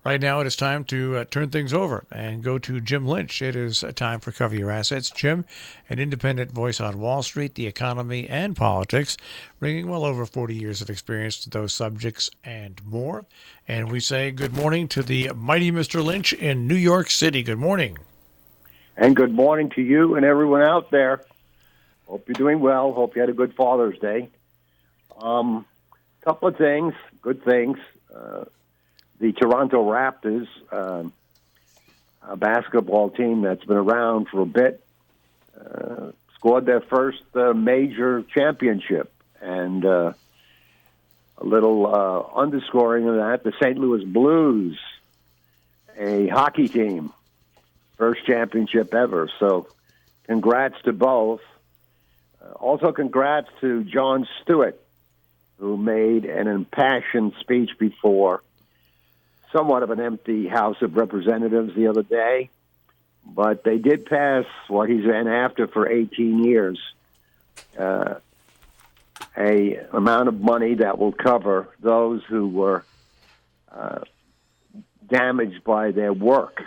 Right now, it is time to turn things over and go to Jim Lynch. It is time for Cover Your Assets. Jim, an independent voice on Wall Street, the economy, and politics, bringing well over 40 years of experience to those subjects and more. And we say good morning to the mighty Mr. Lynch in New York City. Good morning. And good morning to you and everyone out there. Hope you're doing well. Hope you had a good Father's Day. Couple of things, good things. The Toronto Raptors, a basketball team that's been around for a bit, scored their first major championship. And a little underscoring of that, the St. Louis Blues, a hockey team, first championship ever. So congrats to both. Also congrats to Jon Stewart, who made an impassioned speech before somewhat of an empty House of Representatives the other day, but they did pass what he's been after for 18 years, a amount of money that will cover those who were damaged by their work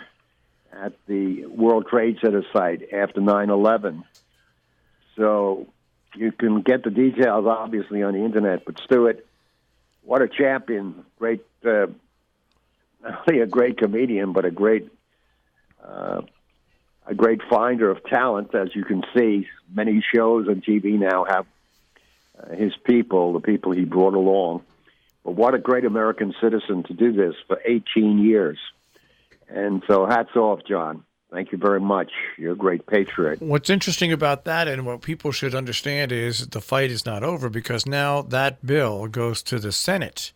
at the World Trade Center site after 9/11. So you can get the details, obviously, on the Internet, but Stewart, what a champion, great not only a great comedian, but a great finder of talent. As you can see, many shows on TV now have his people, the people he brought along. But what a great American citizen to do this for 18 years. And so hats off, John. Thank you very much. You're a great patriot. What's interesting about that and what people should understand is the fight is not over, because now that bill goes to the Senate.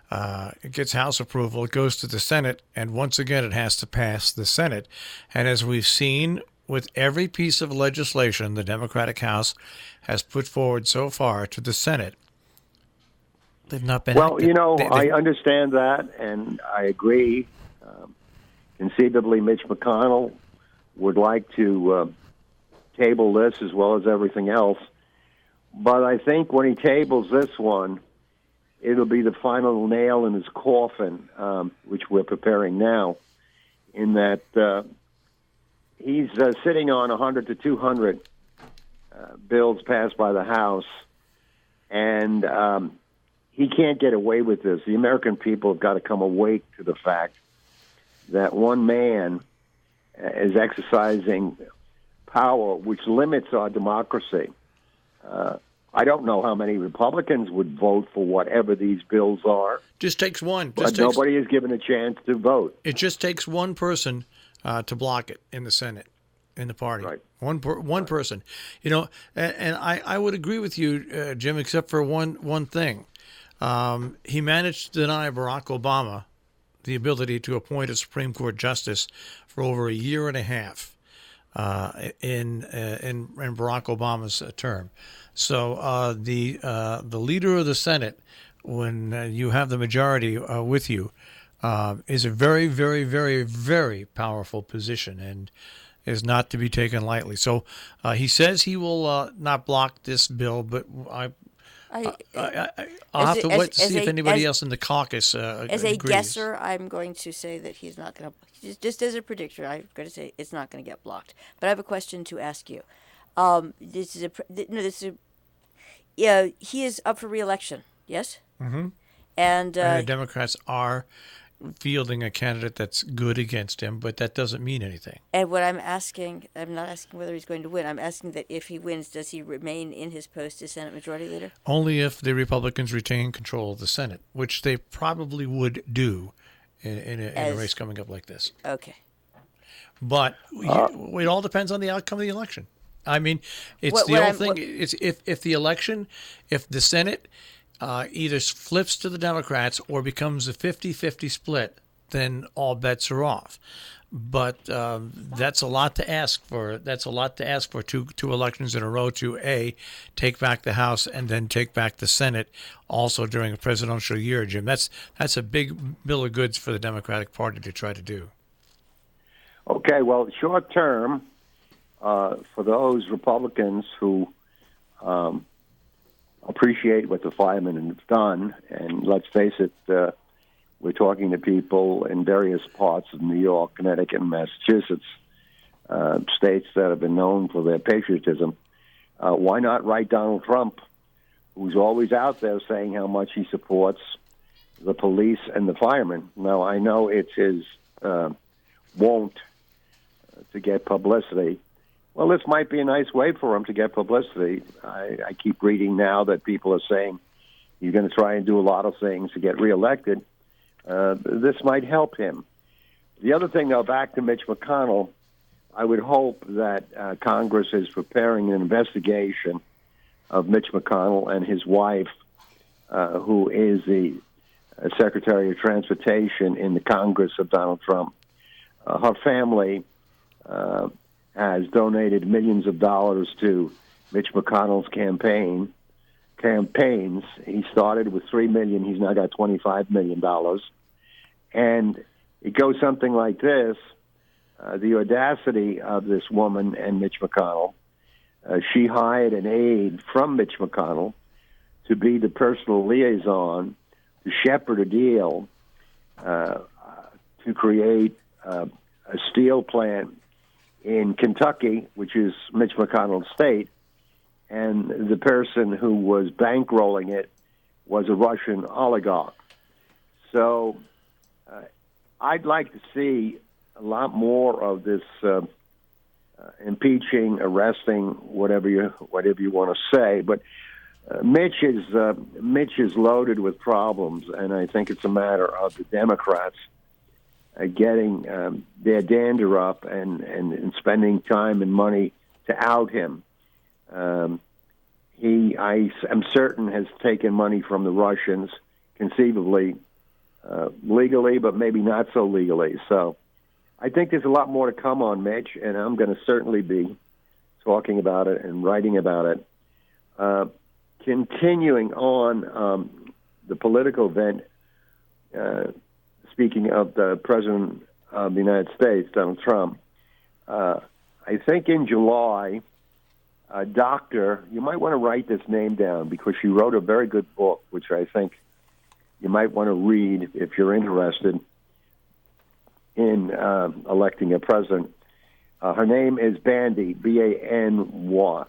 It gets House approval, it goes to the Senate, and once again it has to pass the Senate. And as we've seen with every piece of legislation the Democratic House has put forward so far to the Senate, they've not been Well, active. I understand that, and I agree. Conceivably, Mitch McConnell would like to table this as well as everything else. But I think when he tables this one, it'll be the final nail in his coffin, which we're preparing now, in that he's sitting on 100 to 200 bills passed by the House, and he can't get away with this. The American people have got to come awake to the fact that one man is exercising power which limits our democracy. I don't know how many Republicans would vote for whatever these bills are. Just takes one. But nobody is given a chance to vote. It just takes one person to block it in the Senate, in the party. Right. One person. And I would agree with you, Jim, except for one thing. He managed to deny Barack Obama the ability to appoint a Supreme Court justice for over a year and a half in Barack Obama's term. So the leader of the Senate, when you have the majority with you, is a very, very, very, very powerful position and is not to be taken lightly. So he says he will not block this bill, but I'll have to wait to see if anybody else in the caucus As a agrees. guesser, I'm going to say that he's not going to. Just as a predictor, I'm going to say it's not going to get blocked. But I have a question to ask you. He is up for re-election. Yes. Mm-hmm. And the Democrats are fielding a candidate that's good against him, but that doesn't mean anything. And what I'm asking, I'm not asking whether he's going to win. I'm asking that if he wins, does he remain in his post as Senate Majority Leader? Only if the Republicans retain control of the Senate, which they probably would do in a race coming up like this. Okay. But it all depends on the outcome of the election. I mean, it's the old thing. It's if the Senate either flips to the Democrats or becomes a 50-50 split, then all bets are off. But that's a lot to ask for. That's a lot to ask for two elections in a row to take back the House and then take back the Senate also during a presidential year, Jim. That's a big bill of goods for the Democratic Party to try to do. Okay, well, short term, for those Republicans who appreciate what the firemen have done, and let's face it, We're talking to people in various parts of New York, Connecticut, and Massachusetts, states that have been known for their patriotism. Why not write Donald Trump, who's always out there saying how much he supports the police and the firemen? Now, I know it's his wont to get publicity. Well, this might be a nice way for him to get publicity. I keep reading now that people are saying he's going to try and do a lot of things to get reelected. This might help him. The other thing, though, back to Mitch McConnell, I would hope that Congress is preparing an investigation of Mitch McConnell and his wife, who is the Secretary of Transportation in the Congress of Donald Trump. Her family has donated millions of dollars to Mitch McConnell's campaigns. He started with $3 million. He's now got $25 million. And it goes something like this. The audacity of this woman and Mitch McConnell. She hired an aide from Mitch McConnell to be the personal liaison to shepherd a deal to create a steel plant in Kentucky, which is Mitch McConnell's state, and the person who was bankrolling it was a Russian oligarch. So I'd like to see a lot more of this impeaching, arresting, whatever you want to say. But Mitch is loaded with problems, and I think it's a matter of the Democrats getting their dander up and spending time and money to out him. I'm certain, has taken money from the Russians, conceivably legally, but maybe not so legally. So I think there's a lot more to come on Mitch, and I'm going to certainly be talking about it and writing about it. Continuing on the political event, speaking of the President of the United States, Donald Trump, I think in July, a doctor, you might want to write this name down because she wrote a very good book, which I think you might want to read if you're interested in electing a president. Her name is Bandy, B-A-N-D-Y,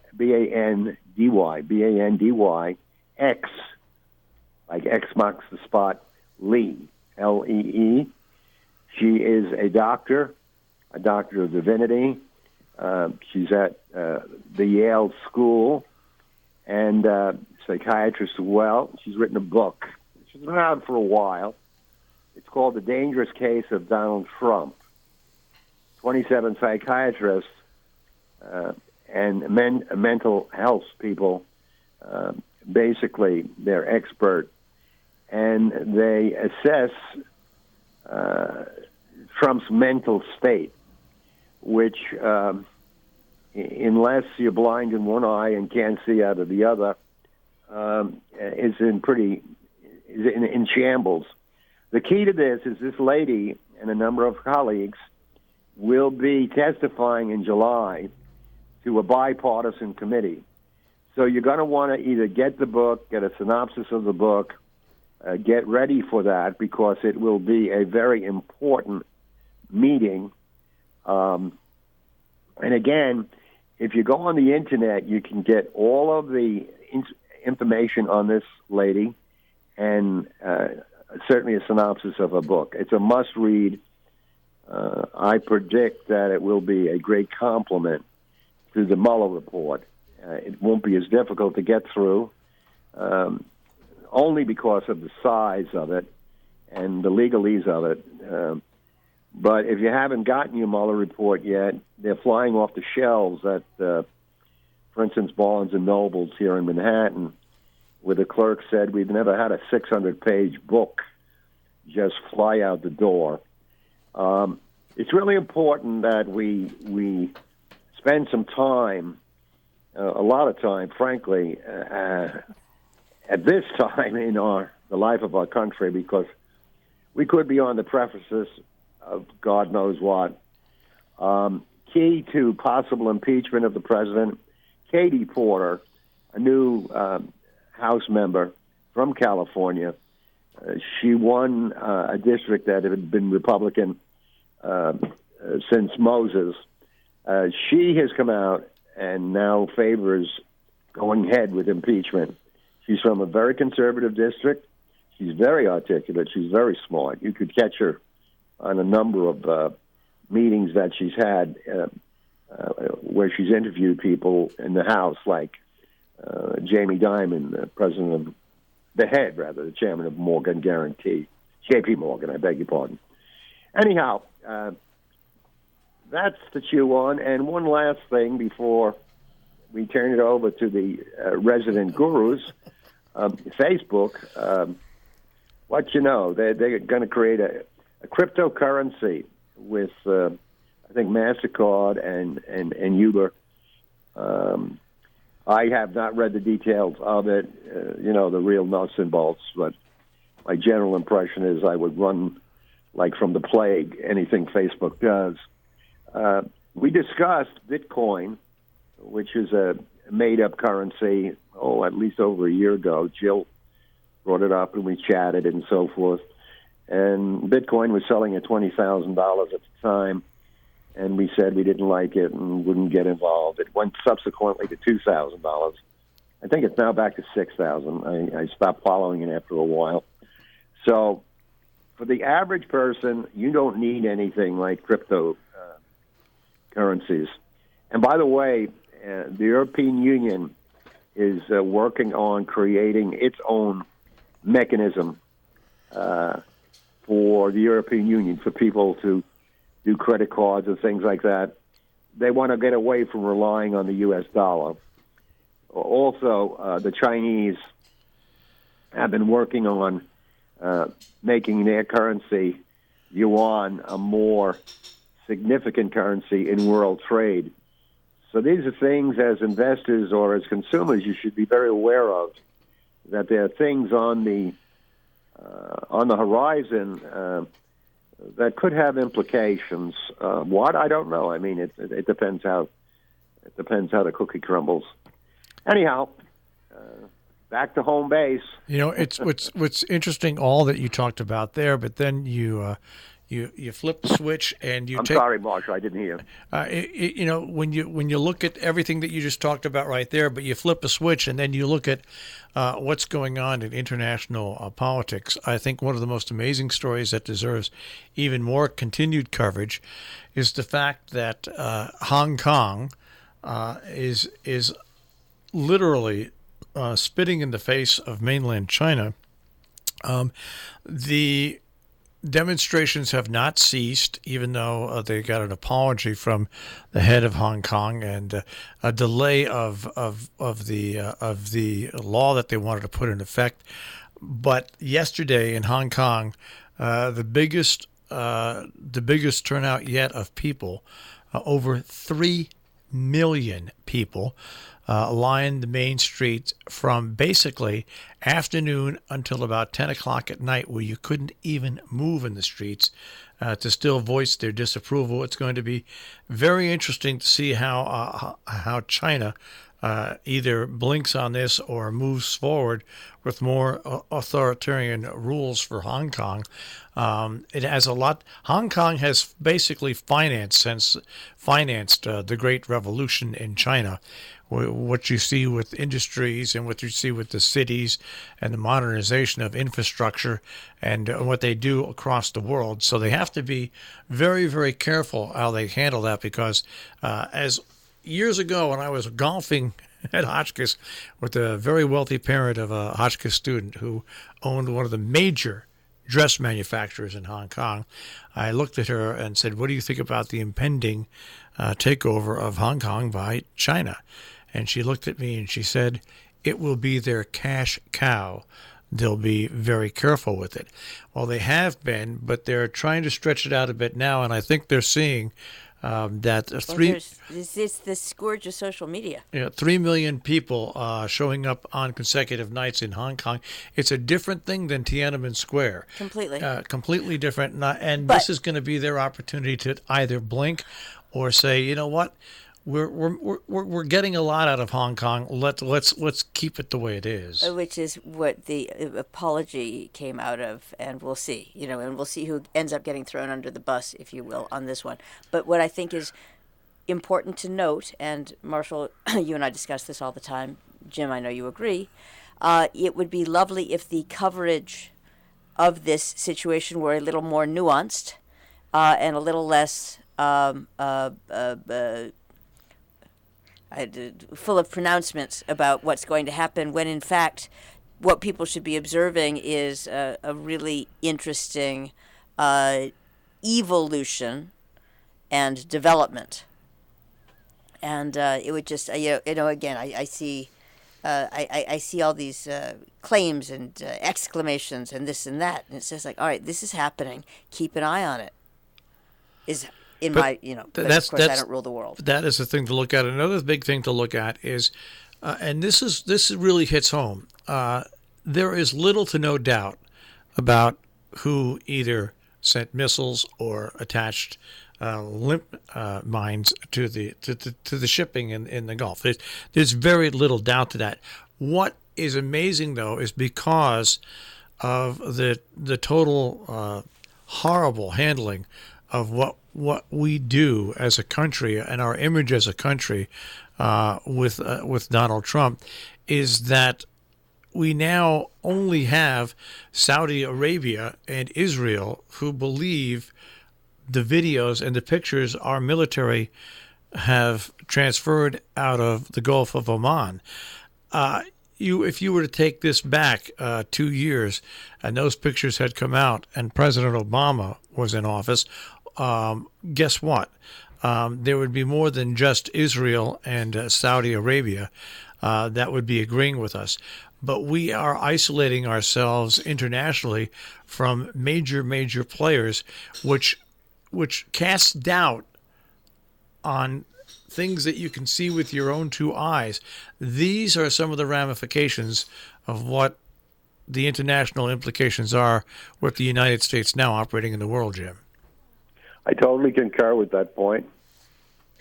X, like X marks the spot, Lee, L-E-E. She is a doctor of divinity. She's at the Yale School and psychiatrist as well. She's written a book. She's been around for a while. It's called The Dangerous Case of Donald Trump. 27 psychiatrists and mental health people, basically they're expert, and they assess Trump's mental state, which, unless you're blind in one eye and can't see out of the other, is in shambles. The key to this is this lady and a number of colleagues will be testifying in July to a bipartisan committee. So you're going to want to either get the book, get a synopsis of the book, get ready for that because it will be a very important meeting. And again, if you go on the Internet, you can get all of the information on this lady and certainly a synopsis of a book. It's a must-read. I predict that it will be a great compliment to the Mueller report. It won't be as difficult to get through, only because of the size of it and the legalese of it. But if you haven't gotten your Mueller report yet, they're flying off the shelves at, for instance, Barnes & Noble's here in Manhattan, where the clerk said we've never had a 600-page book just fly out the door. It's really important that we spend some time, a lot of time, frankly, at this time in the life of our country, because we could be on the precipice of God knows what. Key to possible impeachment of the president, Katie Porter, a new House member from California, She won a district that had been Republican since Moses. She has come out and now favors going ahead with impeachment. She's from a very conservative district. She's very articulate. She's very smart. You could catch her on a number of meetings that she's had where she's interviewed people in the House, like Jamie Dimon, the chairman of Morgan Guarantee, J.P. Morgan, I beg your pardon. Anyhow, that's the chew on. And one last thing before we turn it over to the resident gurus, Facebook, what you know, they're going to create a cryptocurrency with, I think, MasterCard and Uber. I have not read the details of it, the real nuts and bolts, but my general impression is I would run like from the plague anything Facebook does. We discussed Bitcoin, which is a made-up currency, at least over a year ago. Jill brought it up, and we chatted and so forth. And Bitcoin was selling at $20,000 at the time, and we said we didn't like it and wouldn't get involved. It went subsequently to $2,000. I think it's now back to $6,000. I stopped following it after a while. So for the average person, you don't need anything like crypto currencies. And by the way, the European Union is working on creating its own mechanism for the European Union for people to do credit cards and things like that. They want to get away from relying on the U.S. dollar. Also, the Chinese have been working on making their currency, yuan, a more significant currency in world trade. So these are things as investors or as consumers you should be very aware of, that there are things on the horizon that could have implications. What? I don't know. I mean, it depends how the cookie crumbles. Anyhow, back to home base. It's what's interesting, all that you talked about there, but then you flip the switch and you I'm sorry, Marshall, I didn't hear. When you look at everything that you just talked about right there, but you flip a switch and then you look at what's going on in international politics. I think one of the most amazing stories that deserves even more continued coverage is the fact that Hong Kong is literally spitting in the face of mainland China. The demonstrations have not ceased, even though they got an apology from the head of Hong Kong and a delay of the law that they wanted to put in effect. But yesterday in Hong Kong, the biggest turnout yet of people, over 3 million people, lined the main streets from basically afternoon until about 10 o'clock at night, where you couldn't even move in the streets to still voice their disapproval. It's going to be very interesting to see how China either blinks on this or moves forward with more authoritarian rules for Hong Kong. It has a lot. Hong Kong has basically financed the Great Revolution in China. What you see with industries and what you see with the cities and the modernization of infrastructure and what they do across the world. So they have to be very, very careful how they handle that, because as years ago when I was golfing at Hotchkiss with a very wealthy parent of a Hotchkiss student who owned one of the major dress manufacturers in Hong Kong, I looked at her and said, "What do you think about the impending takeover of Hong Kong by China?" And she looked at me and she said, "It will be their cash cow. They'll be very careful with it." Well, they have been, but they're trying to stretch it out a bit now, and I think they're seeing that it's the scourge of social media. 3 million people showing up on consecutive nights in Hong Kong. It's a different thing than Tiananmen Square. Completely different. But this is going to be their opportunity to either blink or say, you know what, we're getting a lot out of Hong Kong. Let's keep it the way it is. Which is what the apology came out of, and we'll see. And we'll see who ends up getting thrown under the bus, if you will, on this one. But what I think is important to note, and Marshall, you and I discuss this all the time. Jim, I know you agree. It would be lovely if the coverage of this situation were a little more nuanced and a little less full of pronouncements about what's going to happen, when in fact what people should be observing is a really interesting evolution and development. And it would just, again, I see I see all these claims and exclamations and this and that, and it's just like, all right, this is happening. Keep an eye on it. But of course I don't rule the world. That is the thing to look at. Another big thing to look at is, and this really hits home. There is little to no doubt about who either sent missiles or attached limp mines to the shipping in the Gulf. There's very little doubt to that. What is amazing, though, is because of the total horrible handling of what we do as a country and our image as a country with Donald Trump, is that we now only have Saudi Arabia and Israel who believe the videos and the pictures our military have transferred out of the Gulf of Oman. If you were to take this back 2 years and those pictures had come out and President Obama was in office, guess what? There would be more than just Israel and Saudi Arabia that would be agreeing with us. But we are isolating ourselves internationally from major players, which casts doubt on things that you can see with your own two eyes. These are some of the ramifications of what the international implications are with the United States now operating in the world, Jim. I totally concur with that point.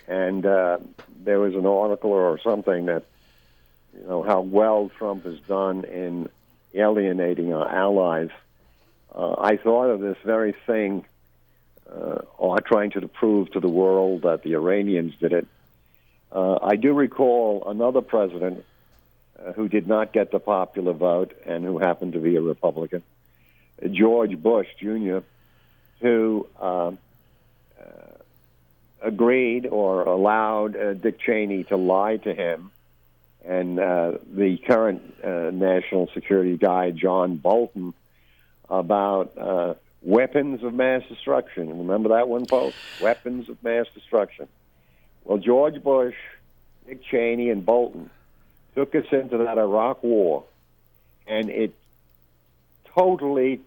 And there was an article or something that, how well Trump has done in alienating our allies. I thought of this very thing, or trying to prove to the world that the Iranians did it. I do recall another president who did not get the popular vote and who happened to be a Republican, George Bush Jr., who agreed or allowed Dick Cheney to lie to him, and the current national security guy, John Bolton, about weapons of mass destruction. Remember that one, folks? Weapons of mass destruction. Well, George Bush, Dick Cheney, and Bolton took us into that Iraq war, and it totally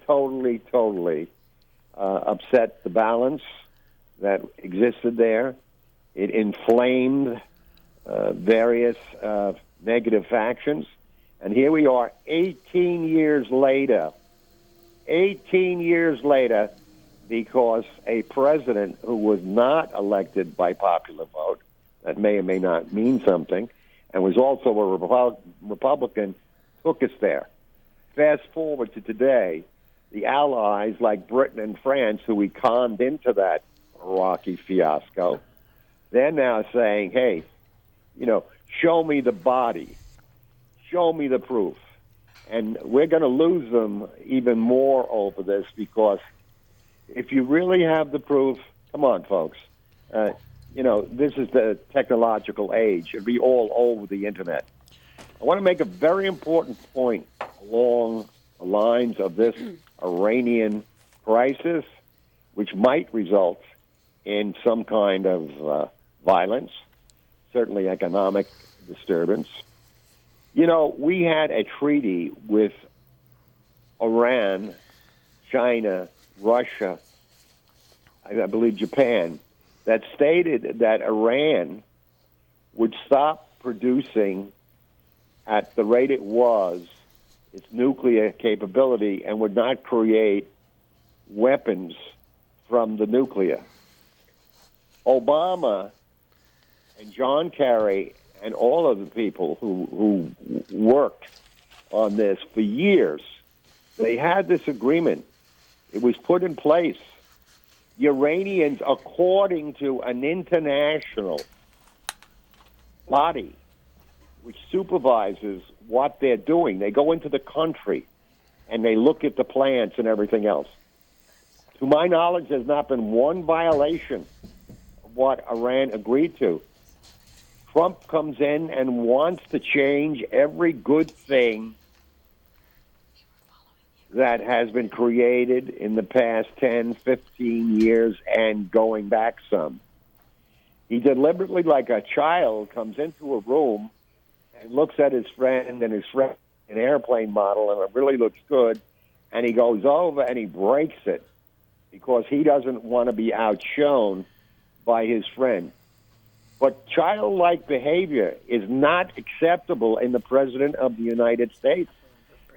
upset the balance that existed there. It inflamed various negative factions. And here we are 18 years later, because a president who was not elected by popular vote, that may or may not mean something, and was also a Republican, took us there. Fast forward to today, the allies like Britain and France, who we conned into that Iraqi fiasco, they're now saying, hey, show me the body, show me the proof. And we're going to lose them even more over this, because if you really have the proof, come on, folks, this is the technological age. It'll be all over the Internet. I want to make a very important point along the lines of this Iranian crisis, which might result in some kind of violence, certainly economic disturbance. We had a treaty with Iran, China, Russia, I believe Japan, that stated that Iran would stop producing at the rate it was its nuclear capability and would not create weapons from the nuclear. Obama and John Kerry and all of the people who worked on this for years, they had this agreement. It was put in place. The Iranians, according to an international body which supervises what they're doing, they go into the country and they look at the plants and everything else. To my knowledge, there's not been one violation of what Iran agreed to. Trump comes in and wants to change every good thing that has been created in the past 10, 15 years and going back some. He deliberately, like a child, comes into a room and looks at his friend, and his friend an airplane model, and it really looks good, and he goes over and he breaks it because he doesn't want to be outshone by his friend. But childlike behavior is not acceptable in the President of the United States,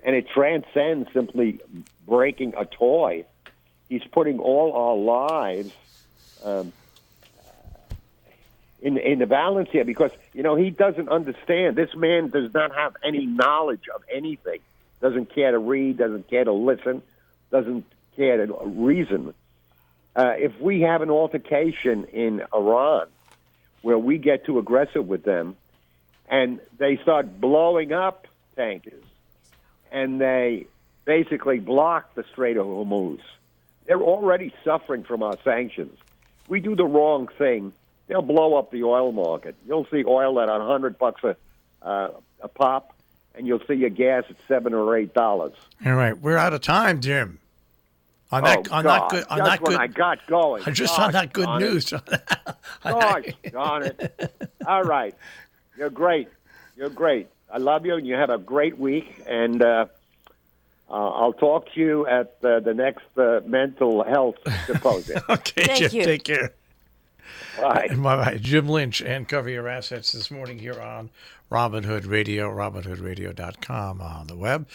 and it transcends simply breaking a toy. He's putting all our lives in the balance here because, he doesn't understand. This man does not have any knowledge of anything, doesn't care to read, doesn't care to listen, doesn't care to reason. If we have an altercation in Iran where we get too aggressive with them and they start blowing up tankers and they basically block the Strait of Hormuz, they're already suffering from our sanctions. We do the wrong thing, they'll blow up the oil market. You'll see oil at $100 a pop, and you'll see your gas at $7 or $8. All right, we're out of time, Jim. On that good, I got going. Just on that good news. Gosh, darn it! All right, you're great. You're great. I love you, and you have a great week. And I'll talk to you at the next mental health symposium. Okay, Thank Jim. you. Take care. Bye. Bye. Jim Lynch and Cover Your Assets this morning here on Robin Hood Radio, robinhoodradio.com on the web.